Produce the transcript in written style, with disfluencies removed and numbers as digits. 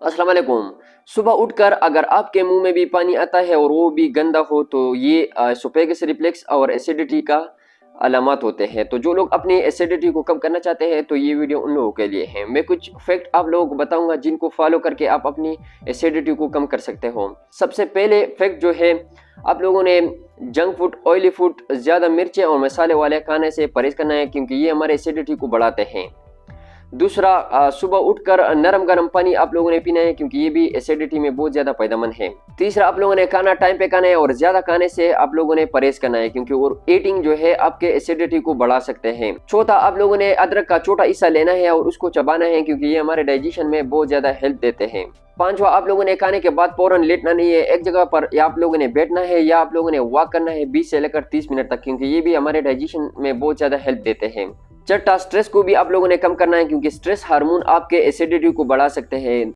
अस्सलाम वालेकुम। सुबह उठकर अगर आपके मुंह में भी पानी आता है और वो भी गंदा हो तो ये एसोफेगस रिफ्लेक्स और एसिडिटी का अलामत होते हैं। तो जो लोग अपनी एसिडिटी को कम करना चाहते हैं तो ये वीडियो उन लोगों के लिए है। मैं कुछ फैक्ट आप लोगों को बताऊंगा जिनको फॉलो करके आप अपनी एसिडिटी को कम कर सकते हो। सबसे पहले फैक्ट जो है, आप लोगों ने जंक फूड, ऑयली फूड, ज़्यादा मिर्चें और मसाले वाले खाने से परहेज करना है क्योंकि ये हमारे एसिडिटी को बढ़ाते हैं। दूसरा, सुबह उठकर नरम गरम पानी आप लोगों ने पीना है क्योंकि ये भी एसिडिटी में बहुत ज़्यादा फायदेमंद है। तीसरा, आप लोगों ने खाना टाइम पे खाना है और ज़्यादा खाने से आप लोगों ने परहेज करना है क्योंकि और ईटिंग जो है आपके एसिडिटी को बढ़ा सकते हैं। चौथा, आप लोगों ने अदरक का छोटा हिस्सा लेना है और उसको चबाना है क्योंकि ये हमारे डाइजेशन में बहुत ज़्यादा हेल्प देते हैं। पांचवा, आप लोगों ने खाने के बाद फौरन लेटना नहीं है, एक जगह पर या आप लोगों ने बैठना है या आप लोगों ने वॉक करना है 20 से लेकर 30 मिनट तक क्योंकि ये भी हमारे डाइजेशन में बहुत ज़्यादा हेल्प देते हैं। छठा, स्ट्रेस को भी आप लोगों ने कम करना है क्योंकि स्ट्रेस हार्मोन आपके एसिडिटी को बढ़ा सकते हैं।